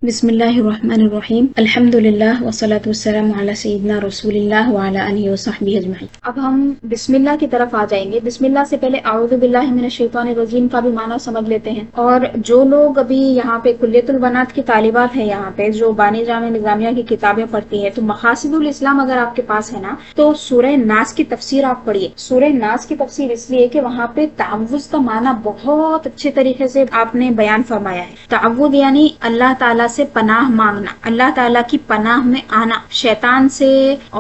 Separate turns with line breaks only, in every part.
بسم اللہ الرحمن الرحیم الحمد للہ والصلاة والسلام علی سیدنا رسول اللہ وعلی آلہ وصحبہ اجمعین۔ اب ہم بسم اللہ کی طرف آ جائیں گے۔ بسم اللہ سے پہلے اعوذ باللہ من الشیطان الرجیم کا بھی معنی سمجھ لیتے ہیں۔ اور جو لوگ ابھی یہاں پہ کلیۃ البنات کی طالبات ہیں، یہاں پہ جو بانی جامع نظامیہ کی کتابیں پڑھتی ہیں، تو مقاصد الاسلام اگر آپ کے پاس ہے نا، تو سورہ ناس کی تفسیر آپ پڑھیے۔ سورہ ناس کی تفسیر اس لیے کہ وہاں پہ تعوذ کا معنی بہت اچھے طریقے سے آپ نے بیان فرمایا ہے۔ تعوذ یعنی اللہ تعالیٰ سے پناہ مانگنا، اللہ تعالیٰ کی پناہ میں آنا، شیطان سے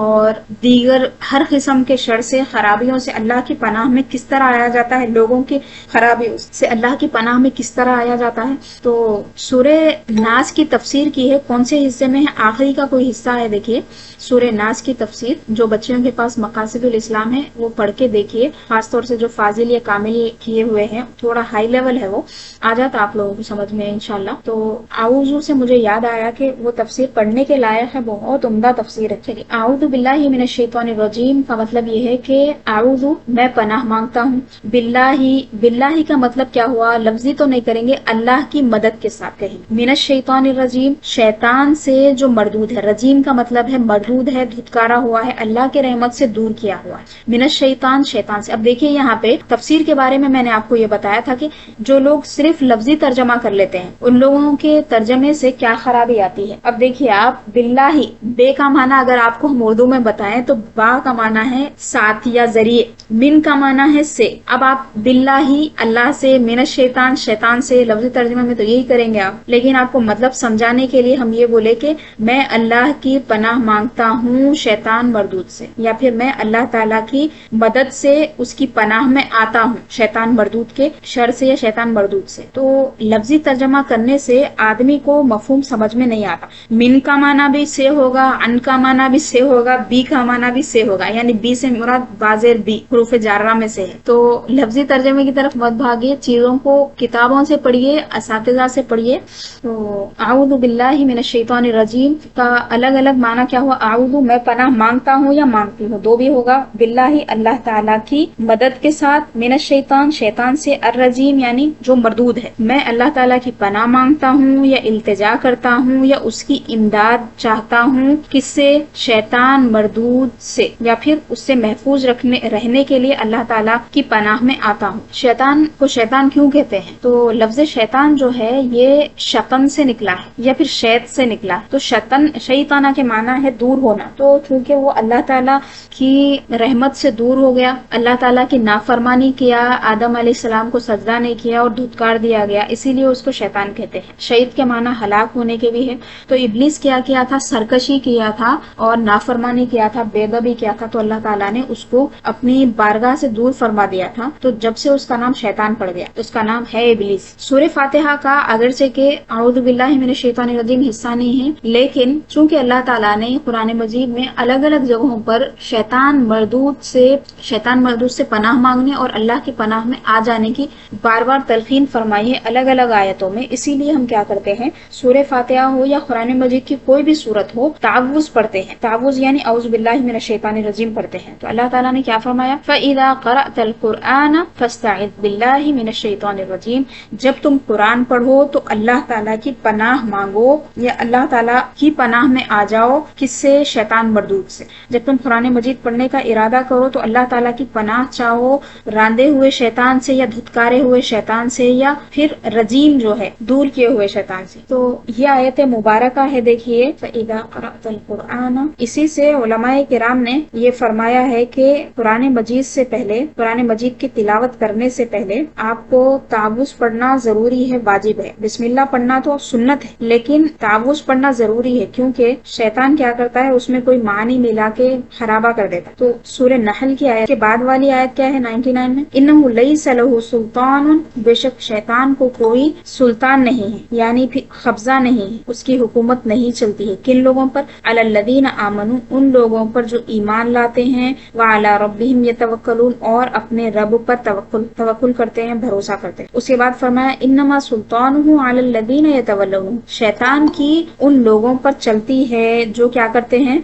اور دیگر ہر قسم کے شر سے، خرابیوں سے اللہ کی پناہ میں کس طرح آیا جاتا ہے، لوگوں کی خرابیوں سے اللہ کی پناہ میں کس طرح آیا جاتا ہے۔ تو سورہ ناس کی تفسیر کی ہے، کون سے حصے میں ہے؟ آخری کا کوئی حصہ ہے، دیکھیے سورہ ناس کی تفسیر۔ جو بچوں کے پاس مقاصد الاسلام ہے وہ پڑھ کے دیکھیے، خاص طور سے جو فاضل یا کامل کیے ہوئے ہیں، تھوڑا ہائی لیول ہے، وہ آ جاتا آپ لوگوں کو سمجھ میں انشاءاللہ۔ تو اعوذ سے مجھے یاد آیا کہ وہ تفسیر پڑھنے کے لائق ہے، بہت عمدہ تفسیر ہے۔ چلیے، اعوذ باللہ من الشیطان الرجیم کا مطلب یہ ہے کہ اعوذ میں پناہ مانگتا ہوں، باللہ کا مطلب کیا ہوا؟ لفظی تو نہیں کریں گے، اللہ کی مدد کے ساتھ کہیں۔ من الشیطان الرجیم، شیطان سے جو مردود ہے، رجیم کا مطلب ہے مردود ہے، دھتکارا ہوا ہے، اللہ کے رحمت سے دور کیا ہوا ہے۔ من الشیطان، شیطان سے۔ اب دیکھیے یہاں پہ تفسیر کے بارے میں نے آپ کو یہ بتایا تھا کہ جو لوگ صرف لفظی ترجمہ کر لیتے ہیں، ان لوگوں کے ترجمے سے کیا خرابی آتی ہے۔ اب دیکھیے آپ، باللہ، بے کا معنی اگر آپ کو ہم اردو میں بتائیں تو با کا معنی ہے ساتھ یا ذریعے، من کا معنی ہے سے۔ اب آپ باللہ، اللہ سے، من الشیطان، شیطان سے، لفظی ترجمے میں تو یہی کریں گے آپ، لیکن آپ کو مطلب سمجھانے کے لیے ہم یہ بولے کہ میں اللہ کی پناہ مانگتا ہوں شیطان مردود سے، یا پھر میں اللہ تعالیٰ کی مدد سے اس کی پناہ میں آتا ہوں شیطان مردود کے شر سے یا شیطان مردود سے۔ تو لفظی ترجمہ کرنے سے آدمی کو مفہوم سمجھ میں نہیں آتا۔ من کا معنی بھی سے ہوگا، ان کا معنی بھی سے ہوگا، بی کا معنی بھی سے ہوگا، یعنی بی سے مراد بازر بی، حروف جارہ میں سے ہے۔ تو لفظی ترجمے کی طرف مت بھاگیے، چیزوں کو کتابوں سے پڑھیے، اساتذہ سے پڑھیے۔ تو اعوذ باللہ من الشیطان الرجیم کا الگ الگ معنی کیا ہوا؟ اعوذ میں پناہ مانگتا ہوں یا مانگتی ہوں، دو بھی ہوگا۔ باللہ اللہ تعالیٰ کی مدد کے ساتھ، من الشیطان شیطان سے، الرجیم یعنی جو مردود ہے۔ میں اللہ تعالیٰ کی پناہ مانگتا ہوں یا التجا کرتا ہوں یا اس کی امداد چاہتا ہوں، کس سے؟ شیطان مردود سے، یا پھر اس سے محفوظ رہنے کے لیے اللہ تعالیٰ کی پناہ میں آتا ہوں۔ شیطان کو شیطان کیوں کہتے ہیں؟ تو لفظ شیطان جو ہے یہ شطن سے نکلا ہے یا پھر شیط سے نکلا ہے۔ تو شیطانہ کے معنی ہے دور ہونا۔ تو چونکہ وہ اللہ تعالیٰ کی رحمت سے دور ہو گیا، اللہ تعالیٰ کی نافرمانی کیا، آدم علیہ السلام کو سجدہ نہیں کیا اور دھتکار دیا گیا، اسی لیے اس کو شیطان کہتے ہیں۔ شیط کے معنی ہلاک ہونے کے بھی ہے۔ تو ابلیس کیا تھا؟ سرکشی کیا تھا اور نافرمانی کیا تھا، بے ادبی کیا تھا، تو اللہ تعالیٰ نے اس کو اپنی بارگاہ سے دور فرما دیا تھا۔ تو جب سے اس کا نام شیطان پڑ گیا، اس کا نام ہے ابلیس۔ سورہ فاتحہ کا اگرچہ کہ اعوذ باللہ من الشیطان الرجیم حصہ نہیں ہے، لیکن چونکہ اللہ تعالیٰ نے قرآن مجید میں الگ الگ جگہوں پر شیطان مردود سے پناہ مانگنے اور اللہ کی پناہ میں آ جانے کی بار بار تلقین فرمائی ہے الگ الگ آیتوں میں۔ اسی لیے ہم کیا کرتے ہیں، سورہ فاتحہ ہو یا قرآن مجید کی کوئی بھی سورت ہو، تعوذ پڑھتے ہیں۔ تعوذ یعنی اعوذ باللہ من الشیطان الرجیم پڑھتے ہیں۔ تو اللہ تعالیٰ نے کیا فرمایا؟ فَإِذَا قَرَأْتَ الْقُرْآنَ فَاسْتَعِذْ بِاللَّهِ مِنَ الشَّيْطَانِ الرَّجِيمِ، جب تم قرآن پڑھو تو اللہ تعالیٰ کی پناہ مانگو یا اللہ تعالیٰ کی پناہ میں آ جاؤ، کس سے؟ شیطان مردود سے۔ جب تم قرآن مجید پڑھنے کا ارادہ کرو تو اللہ تعالیٰ کی پناہ چاہو راندے ہوئے شیطان سے یا دھتکارے ہوئے شیطان سے یا پھر رجیم جو ہے دور کیے ہوئے شیطان سے۔ تو یہ آیت مبارکہ ہے، دیکھیے فَإِذَا قَرَأْتَ الْقُرْآنَ۔ اسی سے علماء کرام نے یہ فرمایا ہے کہ قرآن مجید سے پہلے، قرآن مجید کی تلاوت کرنے سے پہلے آپ کو تعوذ پڑھنا ضروری ہے، واجب ہے۔ بسم اللہ پڑھنا تو سنت ہے، لیکن تعوذ پڑھنا ضروری ہے، کیونکہ شیطان کیا کرتا ہے، اس میں کوئی معنی ملا کے خرابہ کر دیتا۔ تو سورہ نحل کی آیت کے بعد والی آیت کیا ہے؟ 99 میں، اِنَّهُ لَيْسَ لَهُ سُلْطَانٌ، بے شک شیطان کو کوئی سلطان نہیں ہے، یعنی پھر قبضہ نہیں ہے، اس کی حکومت نہیں چلتی ہے۔ کن لوگوں پر؟ عَلَى الَّذِينَ آمَنُوا، ان لوگوں پر جو ایمان لاتے ہیں، وَعَلَى رَبِّهِمْ يَتَوَكَّلُونَ، اور اپنے رب پر توکل کرتے ہیں، بھروسہ کرتے ہیں۔ اس کے بعد فرمایا انما سلطانہ علی الذین یتولون، شیطان کی ان لوگوں پر چلتی ہے جو کیا کرتے ہیں،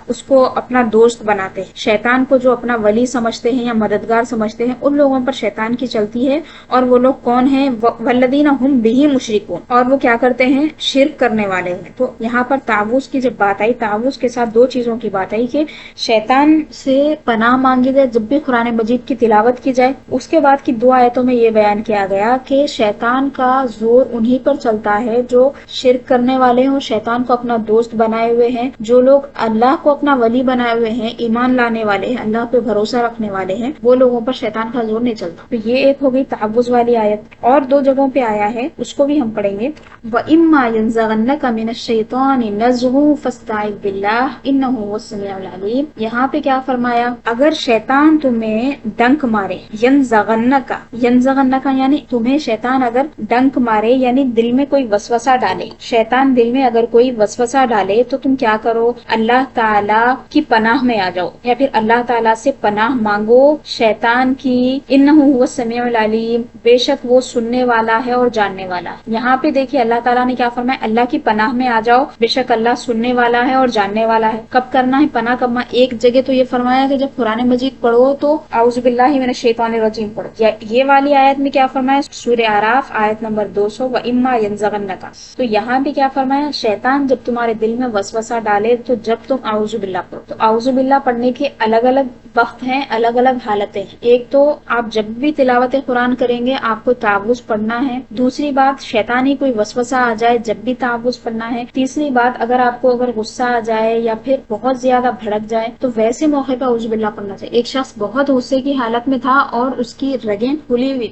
اس کو اپنا دوست بناتے ہیں۔ شیطان کو جو اپنا ولی سمجھتے ہیں یا مددگار سمجھتے ہیں، ان لوگوں پر شیطان کی چلتی ہے۔ اور وہ لوگ کون ہیں؟ والذین ہم بہ مشرکون، اور وہ کیا کرتے ہیں شرک کرنے والے ہیں. تو یہاں پر تعوذ کی جب بات آئی، تعوذ کے ساتھ دو چیزوں کی بات آئی کہ شیطان سے پناہ مانگی جائے جب بھی قرآن مجید کی تلاوت کی جائے. اس کے بعد کی دو آیتوں میں یہ بیان کیا گیا کہ شیطان کا زور انہی پر چلتا ہے جو شرک کرنے والے ہیں، شیطان کو اپنا دوست بنائے ہوئے ہیں، جو لوگ اللہ کو اپنا ولی بنائے ہوئے ہیں، ایمان لانے والے ہیں، اللہ پہ بھروسہ رکھنے والے ہیں، وہ لوگوں پر شیطان کا زور نہیں چلتا. تو یہ ایک ہو گئی تعوذ والی آیت. اور دو جگہوں پہ آیا ہے، اس کو بھی ہم پڑھیں گے. وَإِمَّا يَنزَغَنَّكَ مِنَ الشَّيْطَانِ نَزْغٌ فَاسْتَعِذْ بِاللَّهِ إِنَّهُ هُوَ السَّمِيعُ الْعَلِيمُ. یہاں پہ کیا فرمایا؟ اگر شیطان تمہیں ڈنک مارے، ینزغنک یعنی تمہیں شیطان اگر ڈنک مارے یعنی دل میں کوئی وسوسہ ڈالے، شیطان دل میں اگر کوئی وسوسہ ڈالے تو تم کیا کرو؟ اللہ تعالی کی پناہ میں آ جاؤ، یا پھر اللہ تعالی سے پناہ مانگو شیطان کی. انہ هو السمیع العلیم، بے شک وہ سننے والا ہے اور جاننے والا ہے. یہاں پہ دیکھیے اللہ تعالیٰ نے کیا فرمایا؟ اللہ کی پناہ میں آ جاؤ، بے شک اللہ سننے والا ہے اور جاننے والا ہے. کب کرنا ہے پناہ؟ کب؟ ایک جگہ تو یہ فرمایا کہ جب قرآن مجید پڑھو تو اعوذ باللہ من الشیطان الرجیم پڑھو. یہ والی آیت میں کیا فرمایا؟ سورہ اعراف آیت نمبر 200 وَإِمَّا يَنزَغَنَّكَ. تو یہاں پہ کیا فرمایا؟ شیطان جب تمہارے دل میں وسوسہ ڈالے تو جب تم اعوذ باللہ پڑھو. تو اعوذ باللہ پڑھنے کے الگ الگ وقت ہیں، الگ الگ حالتیں ہیں. ایک تو آپ جب بھی تلاوت قرآن کریں گے آپ کو تعوذ پڑھنا ہے. دوسری بات شیطانی کوئی وسوسہ آ جائے جب بھی تعوذ پڑھنا ہے. تیسری بات اگر غصہ آ جائے یا پھر بہت زیادہ بھڑک جائے تو ویسے موقع پہ اعوذ باللہ پڑھنا چاہیے. ایک شخص بہت غصے کی حالت میں تھا اور اس کی رگیں کھلی ہوئی،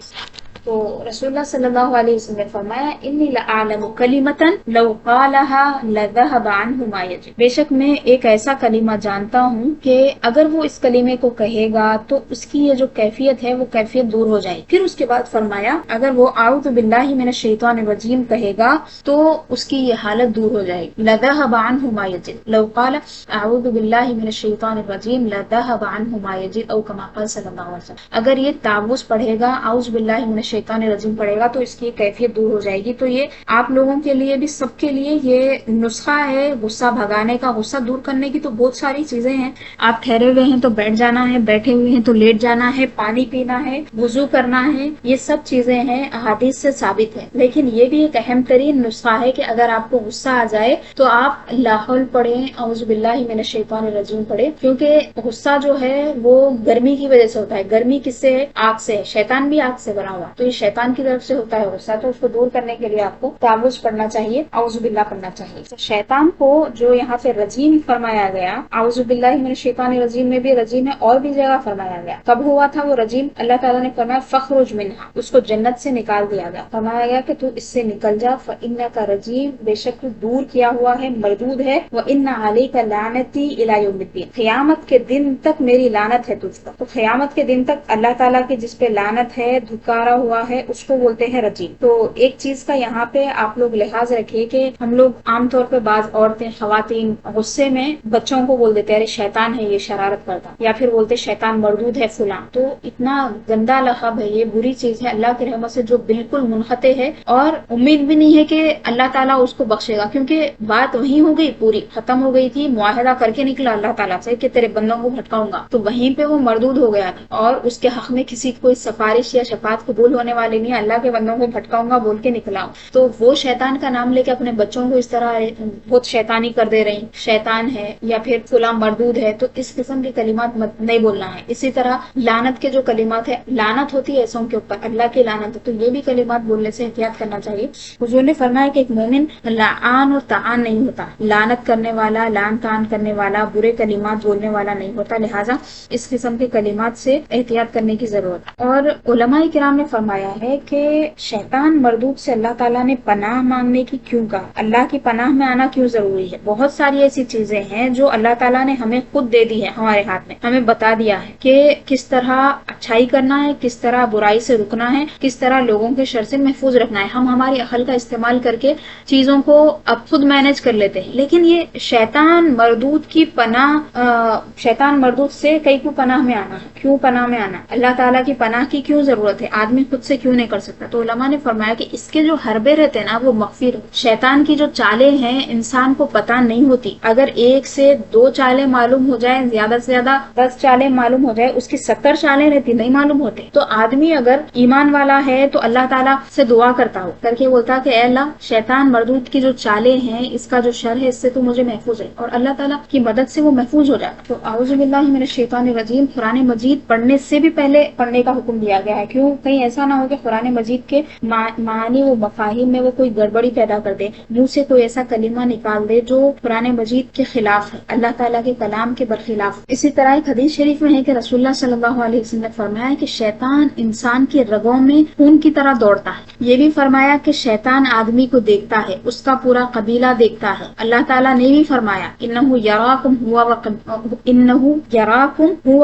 تو رسول اللہ صلی اللہ علیہ وسلم نے فرمایا انی لأعلم کلمۃ لو قالها لذهب عنه ما یجد. بے شک میں ایک ایسا کلمہ جانتا ہوں کہ اگر وہ اس کلمے کو کہے گا تو اس کی یہ جو کیفیت ہے وہ کیفیت دور ہو جائے. پھر اس کے بعد فرمایا اگر وہ اعوذ باللہ من الشیطان الرجیم کہے گا تو اس کی یہ حالت دور ہو جائے گی. لذهب عنه ما یجد لو قال اعوذ باللہ من الشیطان الرجیم لذهب عنه ما یجد او کما قال صلی اللہ علیہ وسلم. اگر یہ تعوذ پڑھے گا، اعوذ باللہ من شیطان رجیم پڑے گا تو اس کی کیفیت دور ہو جائے گی. تو یہ آپ لوگوں کے لیے بھی، سب کے لیے یہ نسخہ ہے غصہ بھگانے کا. غصہ دور کرنے کی تو بہت ساری چیزیں ہیں. آپ ٹھہرے ہوئے ہیں تو بیٹھ جانا ہے، بیٹھے ہوئے ہیں تو لیٹ جانا ہے، پانی پینا ہے، وضو کرنا ہے، یہ سب چیزیں ہیں احادیث سے ثابت ہے. لیکن یہ بھی ایک اہم ترین نسخہ ہے کہ اگر آپ کو غصہ آ جائے تو آپ لا حول پڑھیں، اعوذ باللہ من الشیطان الرجیم پڑھیں. کیونکہ غصہ جو ہے وہ گرمی کی وجہ سے ہوتا ہے. گرمی کس سے ہے؟ آگ سے. شیطان بھی آگ سے بنا ہوا، تو یہ شیطان کی طرف سے ہوتا ہے غصہ. تو اس کو دور کرنے کے لیے آپ کو تعوذ پڑھنا چاہیے، اعوذ باللہ پڑھنا چاہیے. شیطان کو جو یہاں پہ رجیم فرمایا گیا، اعوذ باللہ من الشیطان الرجیم میں بھی رجیم ہے اور بھی جگہ فرمایا گیا. کب ہوا تھا وہ رجیم؟ اللہ تعالیٰ نے فرمایا فخرج منہا، اس کو جنت سے نکال دیا گیا. فرمایا گیا کہ تو اس سے نکل جا، فإنک رجیم، بے شک دور کیا ہوا ہے، مردود ہے، وإن علیک لعنتی الی یوم الدین، قیامت کے دن تک میری لعنت ہے تجھ پر. تو قیامت کے دن تک اللہ تعالیٰ کی جس پہ لعنت ہے، دھکارا ہوا ہے، اس کو بولتے ہیں رجیم. تو ایک چیز کا یہاں پہ آپ لوگ لحاظ رکھیے کہ ہم لوگ عام طور پہ بعض عورتیں، خواتین غصے میں بچوں کو بول دیتے ارے شیطان ہے یہ شرارت کرتا، یا پھر بولتے شیطان مردود ہے فلاں. تو اتنا گندا لقب ہے، یہ بری چیز ہے اللہ کی رحمت سے جو بالکل منقطع ہے، اور امید بھی نہیں ہے کہ اللہ تعالیٰ اس کو بخشے گا. کیونکہ بات وہیں ہو گئی، پوری ختم ہو گئی تھی، معاہدہ کر کے نکلا اللہ تعالیٰ سے کہ تیرے بندوں کو بھٹکاؤں گا، تو وہیں پہ وہ مردود ہو گیا تھا. اور اس کے حق میں کسی کوئی سفارش یا شفاعت قبول ہونے والی نہیں، اللہ کے بندوں کو بھٹکاؤں گا بول کے نکلا. تو وہ شیطان کا نام لے کے اپنے بچوں کو اس طرح بہت شیطانی کر دے رہی، شیطان ہے یا پھر فلاں مردود ہے. تو اس قسم کے کلمات نہیں بولنا ہے. اسی طرح لعنت کے جو کلمات ہے، لعنت ہوتی ہے ایسوں کے اوپر، اللہ کی لعنت ہے، تو یہ بھی کلمات بولنے سے احتیاط کرنا چاہیے. حضور نے فرمایا کہ ایک مومن لعان اور تعان نہیں ہوتا، لعنت کرنے والا، لعن تعان کرنے والا، برے کلمات بولنے والا نہیں ہوتا. لہٰذا اس قسم کے کلمات سے احتیاط کرنے کی ضرورت. اور علماء کرام نے فرمایا ہے کہ شیطان مردود سے اللہ تعالیٰ نے پناہ مانگنے کی کیوں کہا، اللہ کی پناہ میں آنا کیوں ضروری ہے. بہت ساری ایسی چیزیں ہیں جو اللہ تعالیٰ نے ہمیں خود دے دی ہے، ہمارے ہاتھ میں، ہمیں بتا دیا ہے کہ کس طرح اچھائی کرنا ہے، کس طرح برائی سے رکنا ہے، کس طرح لوگوں کے شر سے محفوظ رکھنا ہے. ہم ہماری عقل کا استعمال کر کے چیزوں کو اب خود مینج کر لیتے ہیں. لیکن یہ شیطان مردود کی پناہ، شیطان مردود سے کئی کو پناہ میں آنا ہے. کیوں پناہ میں آنا؟ اللہ تعالیٰ کی پناہ کی کیوں ضرورت ہے؟ آدمی خود خود سے کیوں نہیں کر سکتا؟ تو علماء نے فرمایا کہ اس کے جو حربے رہتے ہیں نا وہ مغفر، شیطان کی جو چالیں ہیں انسان کو پتہ نہیں ہوتی، اگر 1 سے 2 چالیں معلوم ہو جائیں، زیادہ سے زیادہ 10 چالیں معلوم ہو جائے، اس کی 70 چالیں رہتی نہیں معلوم ہوتے۔ تو آدمی اگر ایمان والا ہے تو اللہ تعالیٰ سے دعا کرتا ہو، کر کے بولتا کہ اے اللہ شیطان مردود کی جو چالیں ہیں، اس کا جو شر ہے، اس سے تو مجھے محفوظ ہے، اور اللہ تعالیٰ کی مدد سے وہ محفوظ ہو جاتا۔ تو اعوذ باللہ من الشیطان الرجیم قرآن مجید پڑھنے سے بھی پہلے پڑھنے کا حکم دیا گیا ہے، کیوں؟ کہیں ایسا نہ ہو کہ قرآن مجید کے معنی و مفاہیم میں وہ کوئی گڑبڑی پیدا کر دے، منہ سے کوئی ایسا کلمہ نکال دے جو قرآن مجید کے خلاف ہے، اللہ تعالیٰ کے کلام کے برخلاف۔ اسی طرح ایک حدیث شریف میں ہے کہ رسول اللہ صلی اللہ علیہ وسلم نے فرمایا کہ شیطان انسان کے رگوں میں خون کی طرح دوڑتا ہے۔ یہ بھی فرمایا کہ شیطان آدمی کو دیکھتا ہے، اس کا پورا قبیلہ دیکھتا ہے۔ اللہ تعالیٰ نے بھی فرمایا انہ یراکم ہوا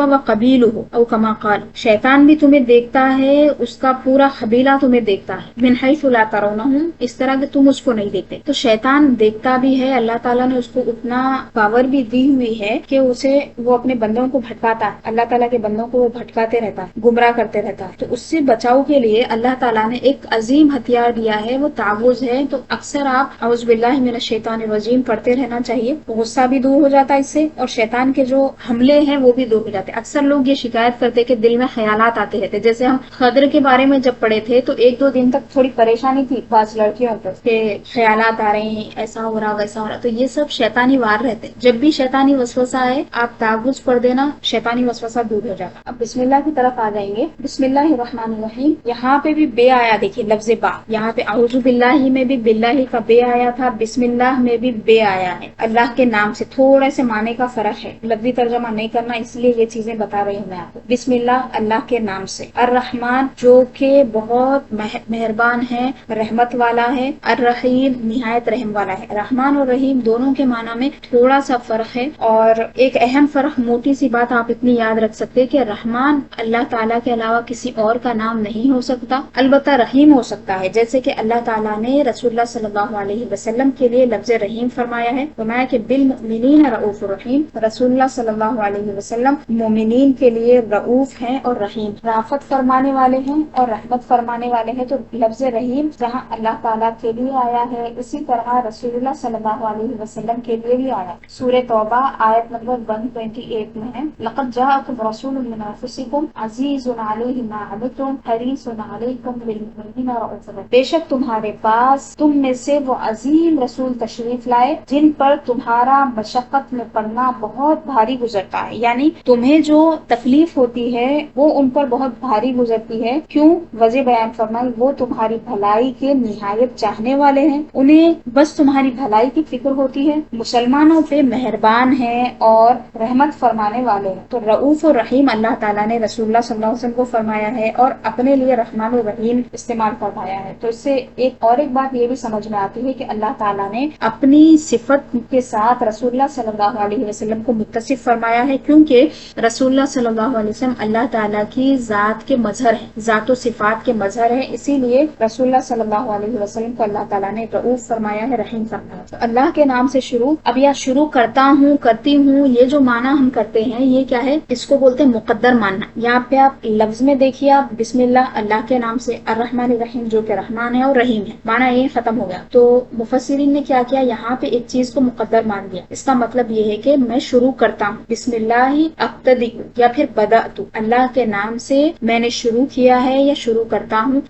وقبیلہ او کما قال، شیطان بھی تمہیں دیکھتا ہے، اس کا پورا قبیلہ تمہیں دیکھتا ہے، من حیث لا ترونہم، اس طرح کہ تم اس کو نہیں دیکھتے۔ تو شیطان دیکھتا بھی ہے، اللہ تعالیٰ نے اس کو اتنا پاور بھی دی ہوئی ہے کہ وہ اپنے بندوں کو بھٹکاتا ہے، اللہ تعالیٰ کے بندوں کو وہ بھٹکاتے رہتا ہے، گمراہ کرتے رہتا ہے۔ تو اس سے بچاؤ کے لیے اللہ تعالیٰ نے ایک عظیم ہتھیار دیا ہے، وہ تعوذ ہے۔ تو اکثر آپ اعوذ باللہ من الشیطان الرجیم پڑھتے رہنا چاہیے، غصہ بھی دور ہو جاتا ہے اس سے، اور شیطان کے جو حملے ہیں وہ بھی دور ہو جاتے ہیں۔ اکثر لوگ یہ شکایت کرتے کہ دل میں خیالات آتے رہتے، جیسے ہم خضر کے بارے میں جب پڑھے تھے تو 1-2 دن تک تھوڑی پریشانی تھی بعض لڑکیوں کو کہ خیالات آ رہے ہیں، ایسا ہو رہا ویسا ہو رہا، تو یہ سب شیطانی وار رہتے ہیں۔ جب بھی شیطانی وسوسہ آئے آپ تعوذ پڑھ دینا، شیطانی وسوسہ دور ہو جاتا۔ اب بسم اللہ کی طرف آ جائیں گے۔ بسم اللہ الرحمن الرحیم، یہاں پہ بھی بے آیا، دیکھیے لفظ با، یہاں پہ اعوذ باللہ میں بھی باللہ کا بے آیا تھا، بسم اللہ میں بھی بے آیا ہے۔ اللہ کے نام سے تھوڑے سے معنی کا فرق ہے، لفظی ترجمہ نہیں کرنا، اس لیے یہ چیزیں بتا رہی ہوں میں آپ کو۔ بسم اللہ اللہ کے نام سے، الرحمن جو کہ بہت مہربان ہے، رحمت والا ہے، الرحیم نہایت رحم والا ہے۔ رحمان اور رحیم دونوں کے معنی میں تھوڑا سا فرق ہے، اور ایک اہم فرق، موٹی سی بات آپ اتنی یاد رکھ سکتے کہ رحمان اللہ تعالیٰ کے علاوہ کسی اور کا نام نہیں ہو سکتا، البتہ رحیم ہو سکتا ہے، جیسے کہ اللہ تعالیٰ نے رسول اللہ صلی اللہ علیہ وسلم کے لیے لفظ رحیم فرمایا ہے، فرمایا کہ بالمؤمنین رؤوف الرحیم، رسول اللہ صلی اللہ علیہ وسلم مومنین کے لیے رؤوف ہیں اور رحیم، رافت فرمانے والے ہیں اور رحمت فرمانے والے ہیں۔ تو لفظ رحیم جہاں اللہ تعالیٰ کے لیے آیا ہے، اسی طرح رسول اللہ صلی اللہ علیہ وسلم کے لیے بھی آیا۔ سورہ توبہ آیت نمبر 128 میں ہے، لقد جاءکم رسول من انفسکم عزیز علیہ ما عنتم حریص علیکم بالمؤمنین رؤوف رحیم، بے شک تمہارے پاس تم میں سے وہ عظیم رسول تشریف لائے جن پر تمہارا مشقت میں پڑنا بہت بھاری گزرتا ہے، یعنی تمہیں جو تکلیف ہوتی ہے وہ ان پر بہت بھاری گزرتی ہے۔ کیوں؟ وجہ بیان فرمائی، وہ تمہاری بھلائی کے نہایت چاہنے والے ہیں، انہیں بس تمہاری بھلائی کی فکر ہوتی ہے، مسلمانوں پہ مہربان ہیں اور رحمت فرمانے والے ہیں۔ تو رؤوف اور رحیم اللہ تعالیٰ نے رسول اللہ صلی اللہ علیہ وسلم کو فرمایا ہے اور اپنے لیے رحمان و رحیم استعمال فرمایا ہے۔ تو اس سے ایک بات یہ بھی سمجھ میں آتی ہے کہ اللہ تعالیٰ نے اپنی صفت کے ساتھ رسول اللہ صلی اللہ علیہ وسلم کو متصف فرمایا ہے، کیونکہ رسول اللہ صلی اللہ علیہ وسلم اللہ تعالیٰ کی ذات کے مظہر ہے، ذات و صفات کے مظہر ہے، اسی لیے رسول اللہ صلی اللہ علیہ وسلم کو اللہ تعالیٰ نے رؤوف فرمایا ہے، رحیم فرمایا ہے۔ تو اللہ کے نام سے شروع، اب یا شروع کرتا ہوں، کرتی ہوں، یہ جو معنی ہم کرتے ہیں یہ کیا ہے؟ اس کو بولتے ہیں مقدر ماننا۔ یہاں پہ آپ لفظ میں دیکھیے، آپ بسم اللہ کے نام سے، الرحمن الرحیم جو کہ رحمان ہے اور رحیم ہے، معنی یہ ختم ہو گیا۔ تو مفسرین نے کیا کیا، یہاں پہ ایک چیز کو مقدر مان دیا۔ اس کا مطلب یہ ہے کہ میں شروع کرتا ہوں، بسم اللہ ابتدی، یا پھر بدأت، اللہ کے نام سے میں نے شروع کیا ہے یا شروع کرتا ہوں،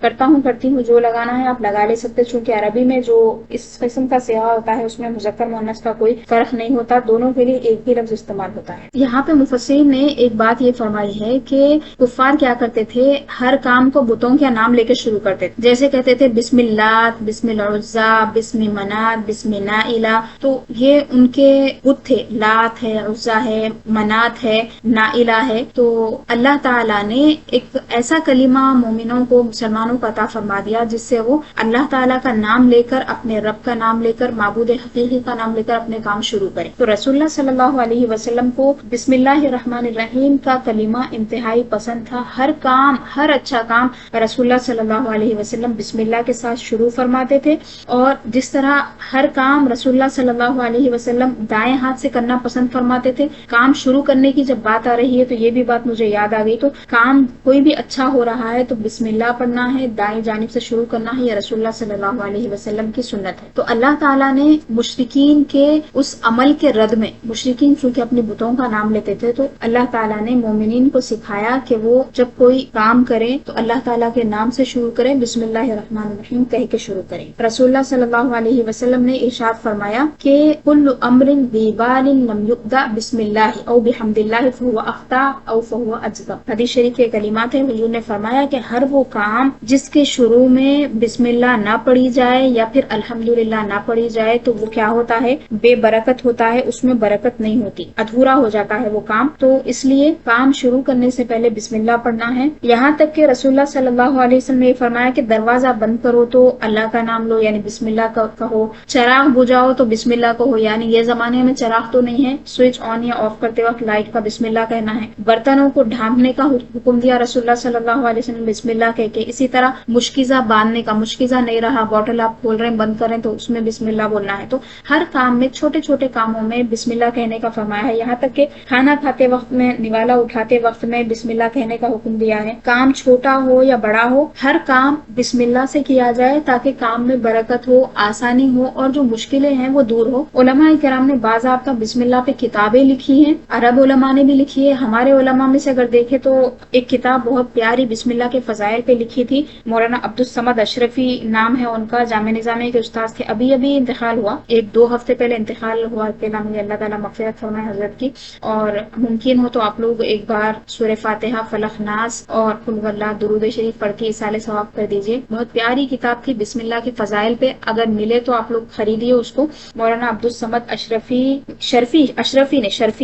کرتی ہوں، جو لگانا ہے آپ لگا لے سکتے، چونکہ عربی میں جو اس قسم کا صیغہ ہوتا ہے اس میں مذکر مؤنث کا کوئی فرق نہیں ہوتا، دونوں کے لیے ایک ہی لفظ استعمال ہوتا ہے۔ یہاں پہ مفسرین نے ایک بات یہ فرمائی ہے کہ کفار کیا کرتے تھے، ہر کام کو بتوں کا نام لے کے شروع کرتے تھے، جیسے کہتے تھے بسم اللہ، بسم العزا، بسم منات، بسم نائلہ، تو یہ ان کے بت تھے، لات ہے، عزا ہے، منات ہے، نائلہ ہے۔ تو اللہ تعالیٰ نے ایک ایسا کلمہ مومنوں کو، مسلمانوں کو عطا فرما دیا جس سے وہ اللہ تعالیٰ کا نام لے کر، اپنے رب کا نام لے کر، معبود حقیقی کا نام لے کر اپنے کام شروع کریں۔ تو رسول اللہ صلی اللہ علیہ وسلم کو بسم اللہ الرحمن الرحیم کا کلمہ انتہائی پسند تھا، ہر کام، ہر اچھا کام رسول اللہ صلی اللہ علیہ وسلم بسم اللہ کے ساتھ شروع فرماتے تھے، اور جس طرح ہر کام رسول اللہ صلی اللہ علیہ وسلم دائیں ہاتھ سے کرنا پسند فرماتے تھے۔ کام شروع کرنے کی جب بات آ رہی ہے تو یہ بھی بات مجھے یاد آ گئی، تو کام کوئی بھی اچھا ہو رہا ہے تو بسم اللہ پڑھنا ہے، دائیں جانب سے شروع کرنا ہے، یا رسول اللہ صلی اللہ علیہ وسلم کی سنت ہے۔ تو اللہ تعالیٰ نے مشرکین کے اس عمل کے رد میں، مشرکین چونکہ اپنے بتوں کا نام لیتے تھے، تو اللہ تعالیٰ نے مومنین کو سکھایا کہ وہ جب کوئی کام کریں تو اللہ تعالیٰ کے نام سے شروع کریں، بسم اللہ الرحمن الرحیم کہہ کے شروع کریں۔ رسول اللہ صلی اللہ علیہ وسلم نے ارشاد فرمایا کہ کل امر ذی بال لم یبدأ بسم اللہ او بحمد اللہ فہو اخطا او فہو اجزم۔ حدیث شریف کے کلمات ہیں، حضور نے فرمایا کہ ہر وہ کام جس کے شروع میں بسم اللہ نہ پڑھی جائے یا پھر الحمدللہ نہ پڑھی جائے تو وہ کیا ہوتا ہے؟ بے برکت ہوتا ہے، اس میں برکت نہیں ہوتی، ادھورا ہو جاتا ہے وہ کام۔ تو اس لیے کام شروع کرنے سے پہلے بسم اللہ پڑھنا ہے۔ یہاں تک کہ رسول اللہ صلی اللہ علیہ وسلم نے فرمایا کہ دروازہ بند کرو تو اللہ کا نام لو، یعنی بسم اللہ کہو، چراغ بجھاؤ تو بسم اللہ کہو، یعنی یہ زمانے میں چراغ تو نہیں ہے، سوئچ آن یا آف کرتے وقت لائٹ کا بسم اللہ کہنا ہے۔ برتنوں کو ڈھانپنے کا حکم دیا رسول اللہ صلی اللہ علیہ وسلم، بسم اللہ کہہ کے۔ اسی طرح مشکیزہ باندھنے کا، مشکیزہ نہیں رہا، بوٹل آپ کھول رہے ہیں بند کر رہے ہیں تو اس میں بسم اللہ بولنا ہے۔ تو ہر کام میں، چھوٹے چھوٹے کاموں میں بسم اللہ کہنے کا فرمایا ہے۔ یہاں تک کہ کھانا کھاتے وقت میں، نوالا اٹھاتے وقت میں بسم اللہ کہنے کا حکم دیا ہے۔ کام چھوٹا ہو یا بڑا ہو، ہر کام بسم اللہ سے کیا جائے تاکہ کام میں برکت ہو، آسانی ہو اور جو مشکلیں ہیں وہ دور ہو۔ علماء کرام نے باضابطہ بسم اللہ پہ کتابیں لکھی ہیں، عرب علماء نے بھی لکھی ہے۔ ہمارے علماء میں سے اگر دیکھیں تو ایک کتاب بہت پیاری بسم اللہ کے فضائل پہ لکھی تھی، مولانا عبدالصمد اشرفی نام ہے ان کا، جامعہ نظامیہ کے استاد تھے، ابھی انتقال ہوا، 1-2 ہفتے پہلے انتقال ہوا کہ اللہ تعالیٰ مغفرت فرمائے حضرت کی۔ اور ممکن ہو تو آپ لوگ ایک بار سورہ فاتحہ، فلق، ناس اور قل هو اللہ درود شریف پڑھ کے ایصال ثواب کر دیجیے۔ بہت پیاری کتاب تھی بسم اللہ کے فضائل پہ، اگر ملے تو آپ لوگ خریدیے اس کو۔ مولانا عبدالصمد شرفی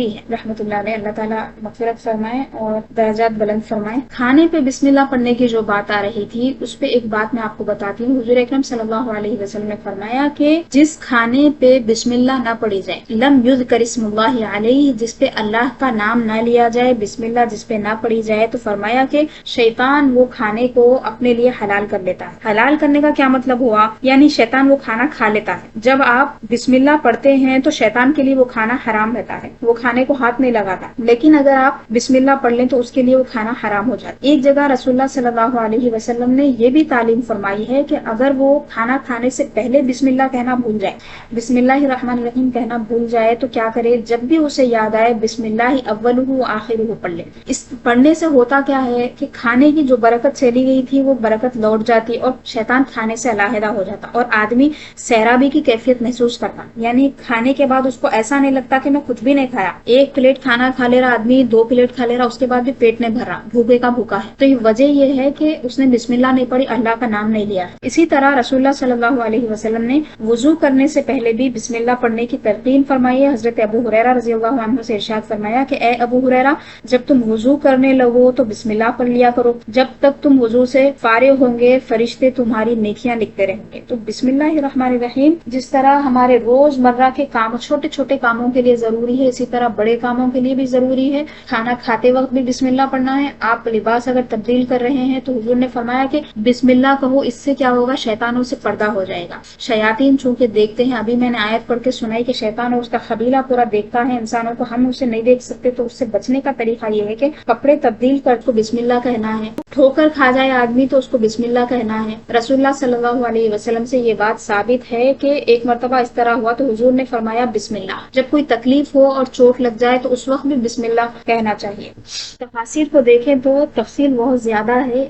ہے رحمۃ اللہ علیہ، اللہ تعالیٰ مغفرت فرمائے اور درجات بلند فرمائے۔ کھانے پہ بسم اللہ پڑھنے کی جو بات آ رہی تھی اس پہ ایک بات میں آپ کو بتاتی ہوں۔ حضور اکرم صلی اللہ علیہ وسلم نے فرمایا کہ جس کھانے پہ بسم اللہ نہ پڑھی جائے، لم یذکر اسم اللہ علیہ، جس پہ اللہ کا نام نہ لیا جائے، بسم اللہ جس پہ نہ پڑھی جائے، تو فرمایا کہ شیطان وہ کھانے کو اپنے لیے حلال کر لیتا ہے۔ حلال کرنے کا کیا مطلب ہوا؟ یعنی شیطان وہ کھانا کھا لیتا ہے۔ جب آپ بسم اللہ پڑھتے ہیں تو شیطان کے لیے وہ کھانا حرام رہتا ہے، وہ کھانے کو ہاتھ نہیں لگاتا، لیکن اگر آپ بسم اللہ پڑھ لیں تو اس کے لیے وہ کھانا حرام ہو جاتا ہے۔ ایک جگہ رسول اللہ صلی اللہ علیہ وسلم نے یہ بھی تعلیم فرمائی ہے کہ اگر وہ کھانا کھانے سے پہلے بسم اللہ کہنا بھول جائے، بسم اللہ الرحمن الرحیم کہنا بھول جائے، تو کیا کرے؟ جب بھی اسے یاد آئے بسم اللہ اولہ آخرہ پڑھ لے۔ اس پڑھنے سے ہوتا کیا ہے کہ کھانے کی جو برکت چلی گئی تھی وہ برکت لوٹ جاتی اور شیطان کھانے سے علیحدہ ہو جاتا اور آدمی سیرابی کی کیفیت محسوس کرتا، یعنی کھانے کے بعد اس کو ایسا نہیں لگتا کہ میں کچھ بھی نہیں کھایا۔ 1 پلیٹ کھانا کھا لے رہا آدمی، 2 پلیٹ کھا لے رہا، اس کے بعد بھی پیٹ نہیں بھر رہا، بھوکے کا بھوکا ہے۔ تو یہ وجہ یہ ہے کہ اس نے بسم اللہ نہیں پڑھی، اللہ کا نام نہیں لیا۔ اسی طرح رسول اللہ صلی اللہ علیہ وسلم نے وضو کرنے سے پہلے بھی بسم اللہ پڑھنے کی تلقین فرمائی ہے۔ حضرت ابو ہریرہ رضی اللہ عنہ سے ارشاد فرمایا کہ اے ابو ہریرہ، جب تم وضو کرنے لگو تو بسم اللہ پڑھ لیا کرو، جب تک تم وضو سے فارغ ہوں گے فرشتے تمہاری نیکیاں لکھتے رہیں گے۔ تو بسم اللہ الرحمن الرحیم جس طرح ہمارے روز مرہ کے کام، چھوٹے چھوٹے کاموں کے لیے ضروری ہے، اسی طرح بڑے کاموں کے لیے بھی ضروری ہے۔ کھانا کھاتے وقت بھی بسم اللہ پڑھنا ہے۔ آپ لباس اگر تبدیل کر رہے ہیں تو حضور نے فرمایا کہ بسم اللہ کہو، اس سے کیا ہوگا؟ شیطانوں سے پردہ ہو جائے گا۔ شیاطین چونکہ دیکھتے ہیں، ابھی میں نے آیت پڑھ کے سنائی کہ شیطان اور اس کا قبیلہ پورا دیکھتا ہے انسانوں کو، ہم اسے نہیں دیکھ سکتے، تو اس سے بچنے کا طریقہ یہ ہے کہ کپڑے تبدیل کر کو بسم اللہ کہنا ہے، ٹھوکر کھا جائے آدمی تو اس کو بسم اللہ کہنا ہے۔ رسول اللہ صلی اللہ علیہ وسلم سے یہ بات ثابت ہے کہ ایک مرتبہ اس طرح ہوا تو حضور نے فرمایا بسم اللہ۔ جب کوئی تکلیف ہو اور چوٹ لگ جائے تو اس وقت بھی بسم اللہ کہنا چاہیے۔ تفاسیر کو دیکھیں تو تفصیل بہت زیادہ ہے،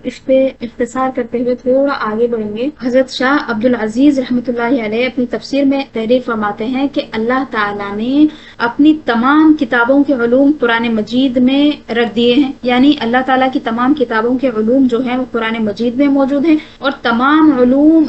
اس پہ اختصار کرتے ہوئے تھوڑا آگے بڑھیں گے۔ حضرت شاہ عبد العزیز رحمۃ اللہ علیہ اپنی تفسیر میں تحریر فرماتے ہیں کہ اللہ تعالیٰ نے اپنی تمام کتابوں کے علوم قرآن مجید میں رکھ دیے ہیں، یعنی اللہ تعالیٰ کی تمام کتابوں کے علوم جو ہیں وہ قرآن مجید میں موجود ہیں، اور تمام علوم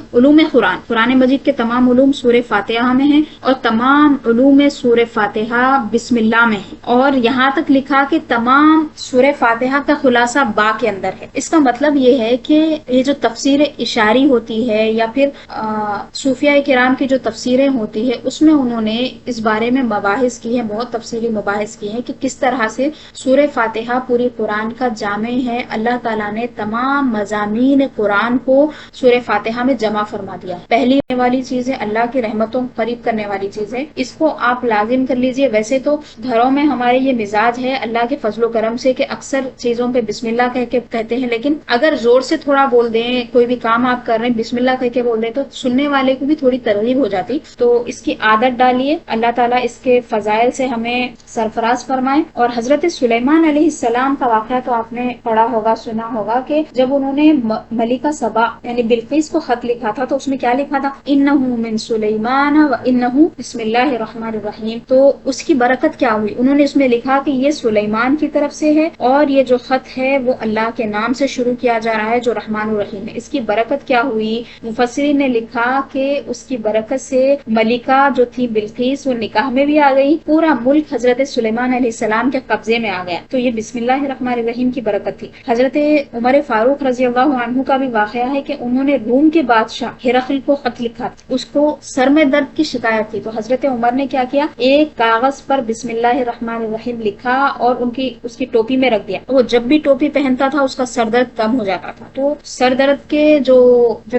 قرآن مجید کے تمام علوم سورہ فاتحہ میں ہیں، اور تمام علوم سورہ فاتحہ بسم اللہ میں ہیں، اور یہاں تک لکھا کہ تمام سورہ فاتحہ کا خلاصہ با کے اندر ہے۔ اس کا مطلب یہ ہے کہ یہ جو تفسیر اشاری ہوتی ہے یا پھر صوفیاء کرام کی جو تفسیریں ہوتی ہے اس میں انہوں نے اس بارے میں مباحث مباحث کی ہیں، بہت تفصیلی مباحث کی ہیں کہ کس طرح سے سورہ فاتحہ پوری قرآن کا جامع ہے. اللہ تعالیٰ نے تمام مضامین قرآن کو سورہ فاتحہ میں جمع فرما دیا. پہلی والی چیز ہے اللہ کی رحمتوں کو قریب کرنے والی چیز ہے، اس کو آپ لازم کر لیجئے. ویسے تو گھروں میں ہمارے یہ مزاج ہے اللہ کے فضل و کرم سے کہ اکثر چیزوں پہ بسم اللہ کہہ کے کہتے ہیں، لیکن اگر زور سے تھوڑا بول دیں، کوئی بھی کام آپ کر رہے ہیں بسم اللہ کہہ کے بول دیں تو سننے والے کو بھی تھوڑی ترغیب ہو جاتی. تو اس کی عادت ڈالیے. اللہ تعالیٰ اس کے فضائل سے ہمیں سرفراز فرمائے. اور حضرت سلیمان علیہ السلام کا واقعہ تو آپ نے پڑھا ہوگا، سنا ہوگا کہ جب انہوں نے ملکہ سبا یعنی بلقیس کو خط لکھا تھا تو اس میں کیا لکھا تھا؟ انہ من سلیمان و انہ بسم اللہ الرحمن الرحیم. تو اس کی برکت کیا ہوئی؟ انہوں نے اس میں لکھا کہ یہ سلیمان کی طرف سے ہے اور یہ جو خط ہے وہ اللہ کے نام سے شروع کیا جا رہا ہے جو رحمان الرحیم ہے. اس کی برکت کیا ہوئی؟ مفسرین نے لکھا کہ اس کی برکت سے ملکہ جو تھی بلقیس وہ نکاح میں بھی آ گئی، پورا ملک حضرت سلیمان علیہ السلام کے قبضے میں آ گیا. تو یہ بسم اللہ الرحمن الرحیم کی برکت تھی. حضرت عمر فاروق رضی اللہ عنہ کا بھی واقعہ ہے کہ انہوں نے روم کے بادشاہ ہرقل کو خط لکھا، اس کو سر میں درد کی شکایت تھی. تو حضرت عمر نے کیا کیا؟ ایک کاغذ پر بسم اللہ الرحمن الرحیم لکھا اور اس کی ٹوپی میں رکھ دیا. وہ جب بھی ٹوپی پہنتا تھا اس کا سر درد کم ہو جاتا تھا. تو سر درد کے جو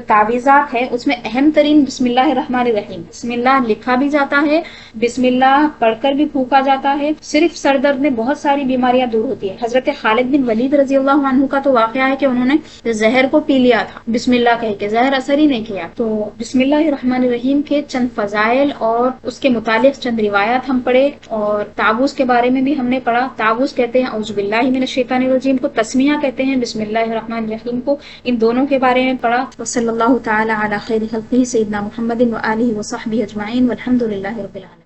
تعویذات ہیں اس میں اہم ترین بسم اللہ الرحمن الرحیم. بسم اللہ لکھا بھی جاتا ہے، بسم اللہ پڑھ کر بھی پھونکا جاتا ہے. صرف سر درد میں بہت ساری بیماریاں دور ہوتی ہیں. حضرت خالد بن ولید رضی اللہ عنہ کا تو واقعہ ہے کہ انہوں نے زہر کو پی لیا تھا بسم اللہ کہہ کے، زہر اثر ہی نہیں کیا. تو بسم اللہ الرحمن الرحیم کے چند فضائل اور اس کے متعلق چند روایات ہم پڑھے، اور تعوذ کے بارے میں بھی ہم نے پڑھا. تعوذ کہتے ہیں اعوذ باللہ من الشیطان الرجیم کو، تسمیہ کہتے ہیں بسم اللہ الرحمن الرحیم کو. ان دونوں کے بارے میں پڑھا. وصلی اللہ تعالی علی خیر خلقہ سیدنا محمد و آلہ و صحبہ اجمعین والحمد للہ رب العالمین.